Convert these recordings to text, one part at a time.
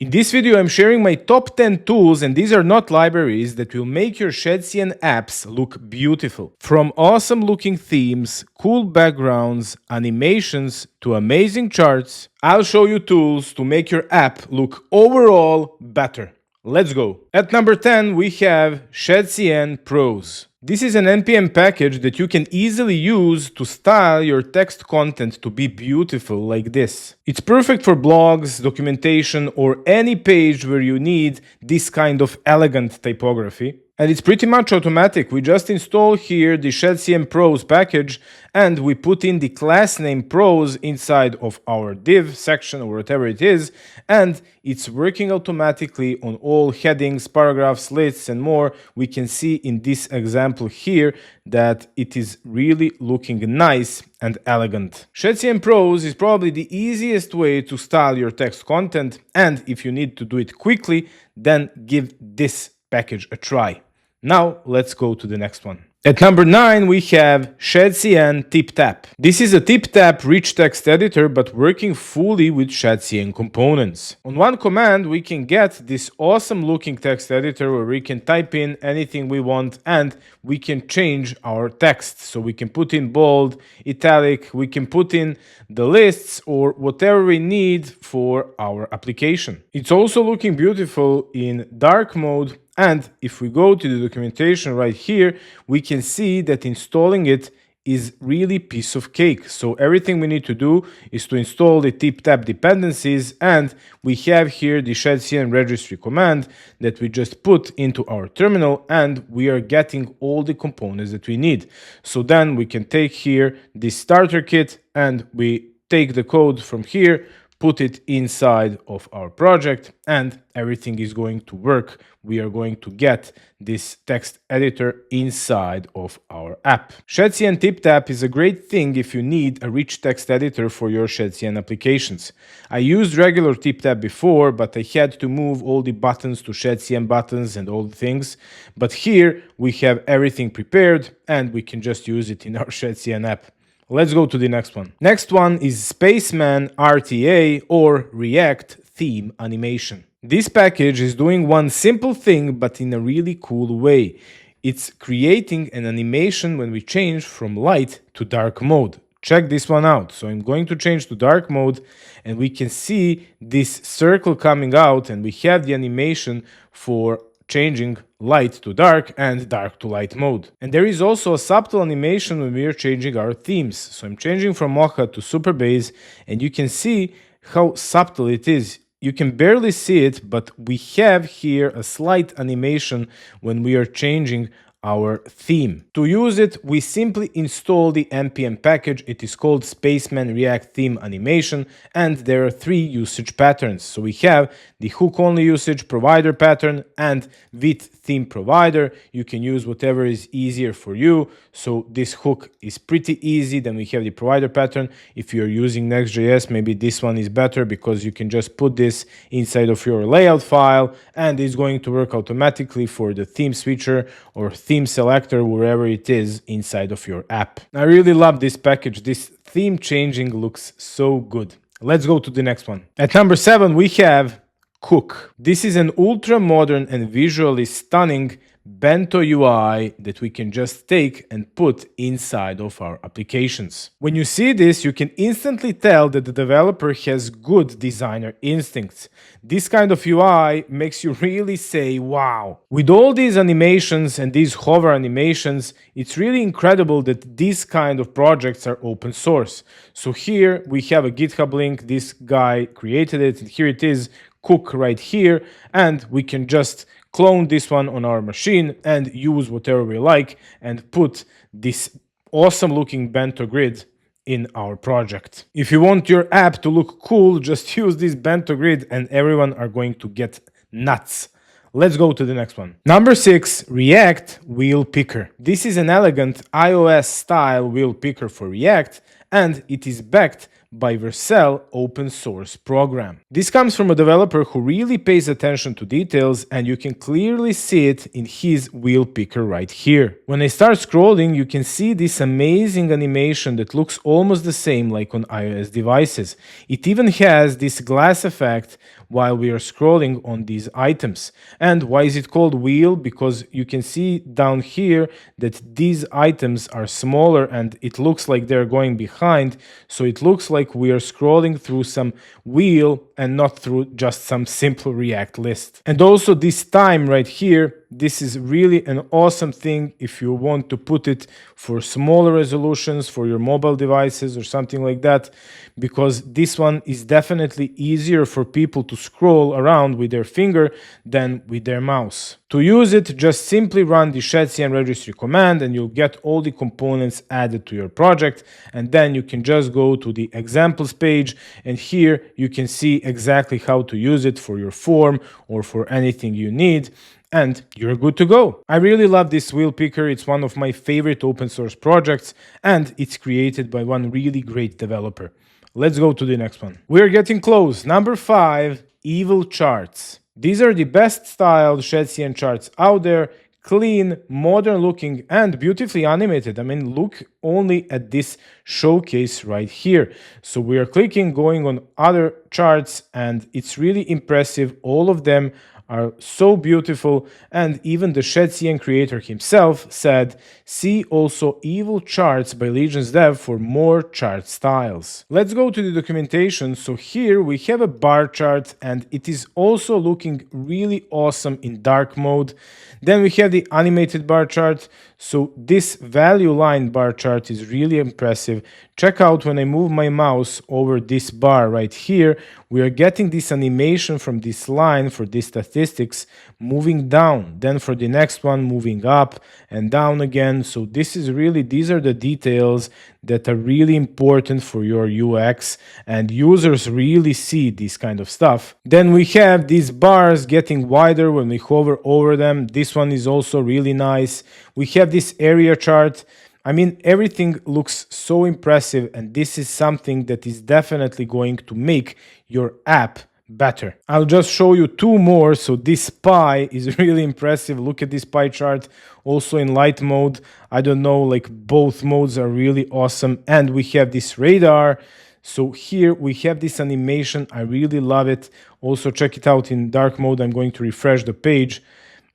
In this video, I'm sharing my top 10 tools, and these are not libraries, that will make your Shadcn apps look beautiful. From awesome looking themes, cool backgrounds, animations, to amazing charts, I'll show you tools to make your app look overall better. Let's go. At number 10, we have Shadcn Pros. This is an NPM package that you can easily use to style your text content to be beautiful like this. It's perfect for blogs, documentation, or any page where you need this kind of elegant typography. And it's pretty much automatic. We just install here the Shadcn Pros package and we put in the class name Pros inside of our div section or whatever it is, and it's working automatically on all headings, paragraphs, lists, and more. We can see in this example here that it is really looking nice and elegant. Shadcn Pros is probably the easiest way to style your text content, and if you need to do it quickly, then give this package a try. Now, let's go to the next one. At number 9, we have Shadcn TipTap. This is a TipTap rich text editor, but working fully with Shadcn components. On one command, we can get this awesome looking text editor where we can type in anything we want and we can change our text. So we can put in bold, italic, we can put in the lists or whatever we need for our application. It's also looking beautiful in dark mode. And if we go to the documentation right here, we can see that installing it is really piece of cake. So everything we need to do is to install the TipTap dependencies, and we have here the Shadcn registry command that we just put into our terminal, and we are getting all the components that we need. So then we can take here the starter kit and we take the code from here, put it inside of our project, and everything is going to work. We are going to get this text editor inside of our app. Shadcn TipTap is a great thing if you need a rich text editor for your Shadcn applications. I used regular TipTap before, but I had to move all the buttons to Shadcn buttons and all the things. But here we have everything prepared and we can just use it in our Shadcn app. Let's go to the next one. Next one is Spaceman RTA or React Theme Animation. This package is doing one simple thing, but in a really cool way. It's creating an animation when we change from light to dark mode. Check this one out. So I'm going to change to dark mode and we can see this circle coming out and we have the animation for changing light to dark and dark to light mode. And there is also a subtle animation when we are changing our themes. So I'm changing from Mocha to Superbase and you can see how subtle it is. You can barely see it, but we have here a slight animation when we are changing our theme. To use it, we simply install the npm package. It is called Spaceman React Theme Animation, and there are 3 usage patterns. So we have the hook only usage, provider pattern, and with theme provider. You can use whatever is easier for you. So this hook is pretty easy. Then we have the provider pattern. If you're using Next.js, maybe this one is better because you can just put this inside of your layout file and it's going to work automatically for the theme switcher or theme selector, wherever it is inside of your app. I really love this package. This theme changing looks so good. Let's go to the next one. At number 7, we have Cook. This is an ultra modern and visually stunning bento UI that we can just take and put inside of our applications. When you see this, you can instantly tell that the developer has good designer instincts. This kind of UI makes you really say, wow. With all these animations and these hover animations, it's really incredible that these kind of projects are open source. So here we have a GitHub link. This guy created it, and here it is, Cook right here, and we can just clone this one on our machine and use whatever we like and put this awesome looking bento grid in our project. If you want your app to look cool, just use this bento grid and everyone are going to get nuts. Let's go to the next one. Number 6, React Wheel Picker. This is an elegant iOS style wheel picker for React, and it is backed by Vercel open source program. This comes from a developer who really pays attention to details, and you can clearly see it in his wheel picker right here. When I start scrolling, you can see this amazing animation that looks almost the same like on iOS devices. It even has this glass effect while we are scrolling on these items. And why is it called wheel? Because you can see down here that these items are smaller and it looks like they're going behind. So it looks like we are scrolling through some wheel and not through just some simple React list. And also this time right here, this is really an awesome thing if you want to put it for smaller resolutions for your mobile devices or something like that, because this one is definitely easier for people to scroll around with their finger than with their mouse. To use it, just simply run the Shadcn registry command and you'll get all the components added to your project, and then you can just go to the examples page, and here you can see exactly how to use it for your form or for anything you need, and you're good to go. I really love this wheel picker. It's one of my favorite open source projects, and it's created by one really great developer. Let's go to the next one. We're getting close. Number 5, evil charts. These are the best styled Shadcn charts out there. Clean, modern looking, and beautifully animated. I mean, look only at this showcase right here. So we are clicking, going on other charts, and it's really impressive. All of them are so beautiful, and even the Shadcn creator himself said, see also evil charts by Legion's Dev for more chart styles. Let's go to the documentation. So here we have a bar chart, and it is also looking really awesome in dark mode. Then we have the animated bar chart. So this value line bar chart is really impressive. Check out when I move my mouse over this bar right here, we are getting this animation from this line for these statistics moving down. Then for the next one, moving up and down again. So this is really, these are the details that are really important for your UX, and users really see this kind of stuff. Then we have these bars getting wider when we hover over them. This one is also really nice. We have this area chart. I mean, everything looks so impressive, and this is something that is definitely going to make your app better. I'll just show you 2 more. So this pie is really impressive. Look at this pie chart. Also in light mode. I don't know, like both modes are really awesome. And we have this radar. So here we have this animation. I really love it. Also check it out in dark mode. I'm going to refresh the page.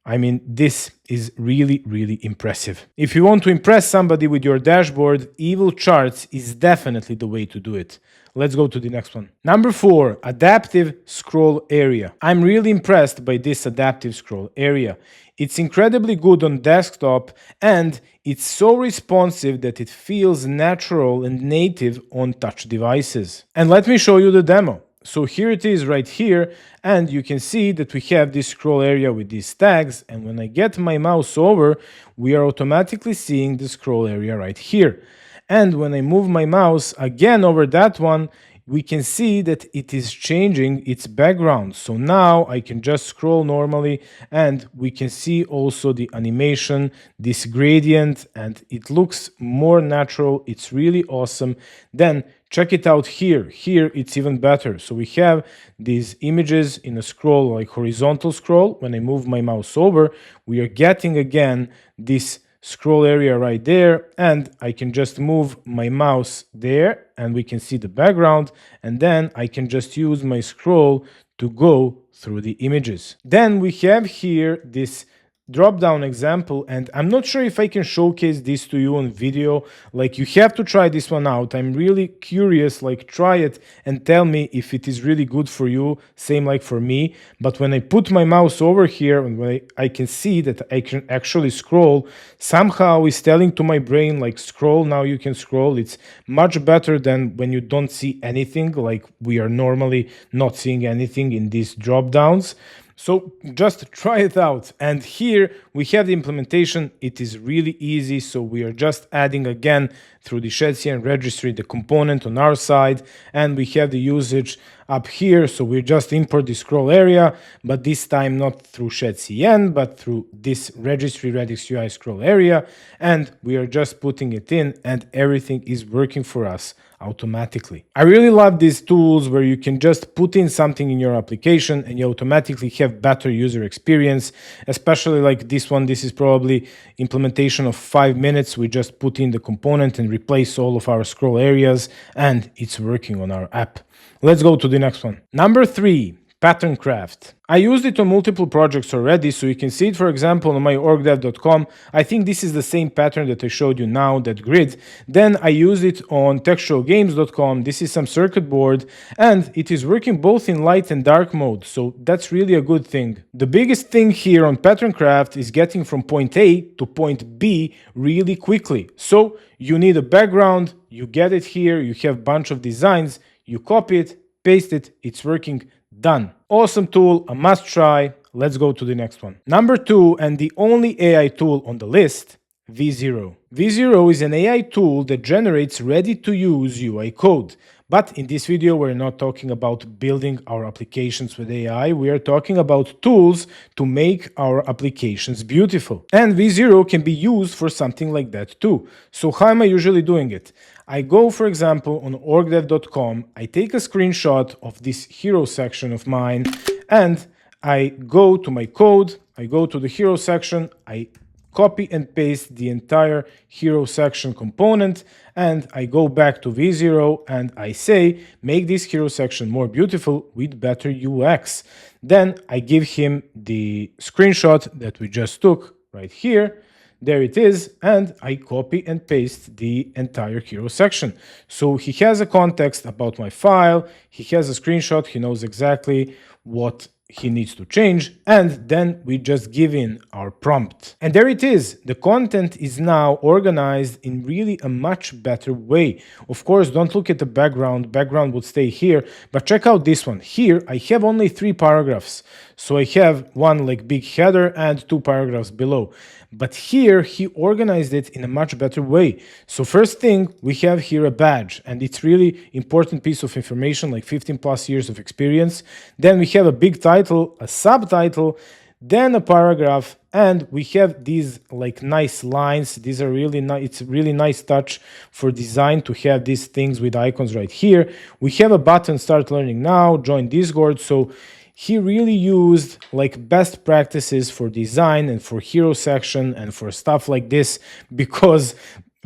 I mean, this is really, really impressive. If you want to impress somebody with your dashboard, evil charts is definitely the way to do it. Let's go to the next one. Number 4, adaptive scroll area. I'm really impressed by this adaptive scroll area. It's incredibly good on desktop, and it's so responsive that it feels natural and native on touch devices. And let me show you the demo. So here it is right here, and you can see that we have this scroll area with these tags, and when I get my mouse over, we are automatically seeing the scroll area right here. And when I move my mouse again over that one, we can see that it is changing its background. So now I can just scroll normally, and we can see also the animation, this gradient, and it looks more natural. It's really awesome. Then check it out here. Here it's even better. So we have these images in a scroll, like horizontal scroll. When I move my mouse over, we are getting again this scroll area right there, and I can just move my mouse there and we can see the background, and then I can just use my scroll to go through the images. Then we have here this drop down example, and I'm not sure if I can showcase this to you on video. Like, you have to try this one out. I'm really curious, like, try it and tell me if it is really good for you, same like for me. But when I put my mouse over here and when I can see that I can actually scroll, somehow it's telling to my brain, like, scroll, now you can scroll. It's much better than when you don't see anything, like we are normally not seeing anything in these drop downs. So just try it out. And here we have the implementation. It is really easy. So we are just adding again through the Shadcn registry the component on our side, and we have the usage up here. So we just import the scroll area, but this time not through Shadcn, but through this registry Redux UI scroll area, and we are just putting it in, and everything is working for us automatically. I really love these tools where you can just put in something in your application and you automatically have better user experience, especially like this one. This is probably implementation of 5 minutes. We just put in the component and replace all of our scroll areas, and it's working on our app. Let's go to the next one. Number 3, pattern craft. I used it on multiple projects already, so you can see it, for example, on my orcdev.com. I think this is the same pattern that I showed you now, that grid. Then I used it on textualgames.com. This is some circuit board, and it is working both in light and dark mode, so that's really a good thing. The biggest thing here on pattern craft is getting from point A to point B really quickly. So you need a background, you get it here, you have a bunch of designs, you copy it, paste it, it's working, done. Awesome tool, a must try. Let's go to the next one. Number 2, and the only AI tool on the list, V0. V0 is an AI tool that generates ready-to-use UI code. But in this video, we're not talking about building our applications with AI. We are talking about tools to make our applications beautiful. And V0 can be used for something like that too. So how am I usually doing it? I go, for example, on orcdev.com, I take a screenshot of this hero section of mine, and I go to my code, I go to the hero section, I copy and paste the entire hero section component, and I go back to V0 and I say, make this hero section more beautiful with better UX. Then I give him the screenshot that we just took right here. There it is, and I copy and paste the entire hero section. So he has a context about my file, he has a screenshot, he knows exactly what he needs to change, and then we just give in our prompt. And there it is. The content is now organized in really a much better way. Of course, don't look at the background. Background would stay here, but check out this one. Here, I have only 3 paragraphs. So I have one like big header and 2 paragraphs below. But here, he organized it in a much better way. So first thing, we have here a badge, and it's really important piece of information, like 15 plus years of experience. Then we have a big title, a subtitle, then a paragraph, and we have these like nice lines. These are really nice. It's a really nice touch for design to have these things with icons right here. We have a button, start learning now, join Discord. So he really used like best practices for design and for hero section and for stuff like this, because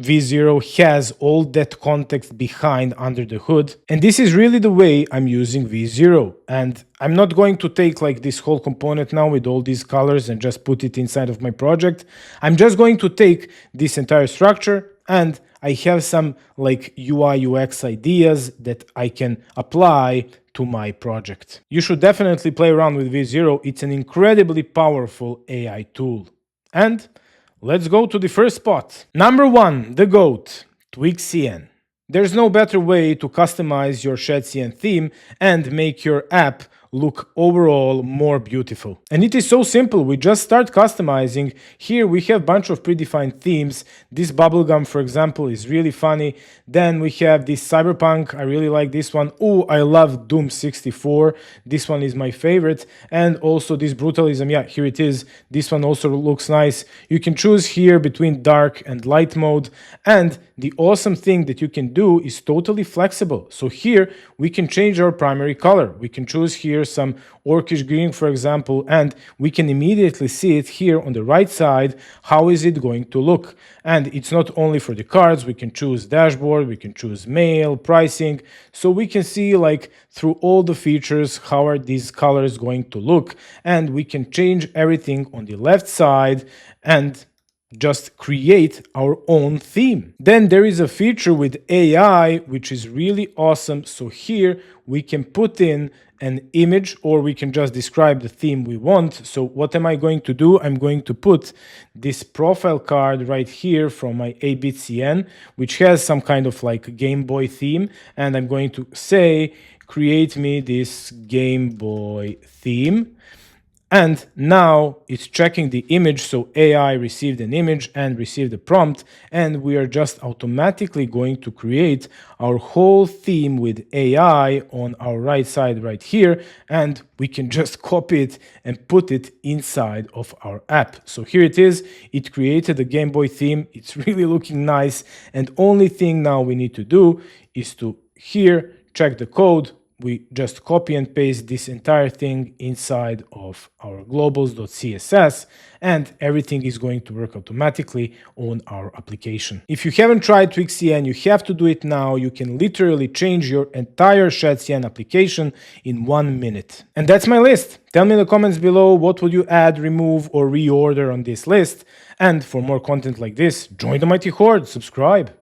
V0 has all that context behind under the hood. And this is really the way I'm using V0. And I'm not going to take like this whole component now with all these colors and just put it inside of my project. I'm just going to take this entire structure, and I have some like UI UX ideas that I can apply to my project. You should definitely play around with V0. It's an incredibly powerful AI tool. And let's go to the first spot. Number 1, the GOAT, TwixCN. There's no better way to customize your Shadcn theme and make your app look overall more beautiful. And it is so simple. We just start customizing. Here we have a bunch of predefined themes. This bubblegum, for example, is really funny. Then we have this cyberpunk. I really like this one. Oh, I love Doom 64. This one is my favorite. And also this brutalism. Yeah, here it is. This one also looks nice. You can choose here between dark and light mode. And the awesome thing that you can do is totally flexible. So here we can change our primary color. We can choose here some orcish green, for example, and we can immediately see it here on the right side. How is it going to look? And it's not only for the cards. We can choose dashboard, we can choose mail, pricing. So we can see like through all the features, how are these colors going to look? And we can change everything on the left side and just create our own theme. Then there is a feature with AI, which is really awesome. So here we can put in an image, or we can just describe the theme we want. So what am I going to do? I'm going to put this profile card right here from my ABCN, which has some kind of like Game Boy theme. And I'm going to say, create me this Game Boy theme. And now it's checking the image, so AI received an image and received a prompt, and we are just automatically going to create our whole theme with AI on our right side right here, and we can just copy it and put it inside of our app. So here it is, it created a Game Boy theme, it's really looking nice, and only thing now we need to do is to here check the code, we just copy and paste this entire thing inside of our globals.css, and everything is going to work automatically on our application. If you haven't tried TwixCN, you have to do it now. You can literally change your entire Shadcn application in 1 minute. And that's my list. Tell me in the comments below, what would you add, remove, or reorder on this list? And for more content like this, join the mighty Horde, subscribe.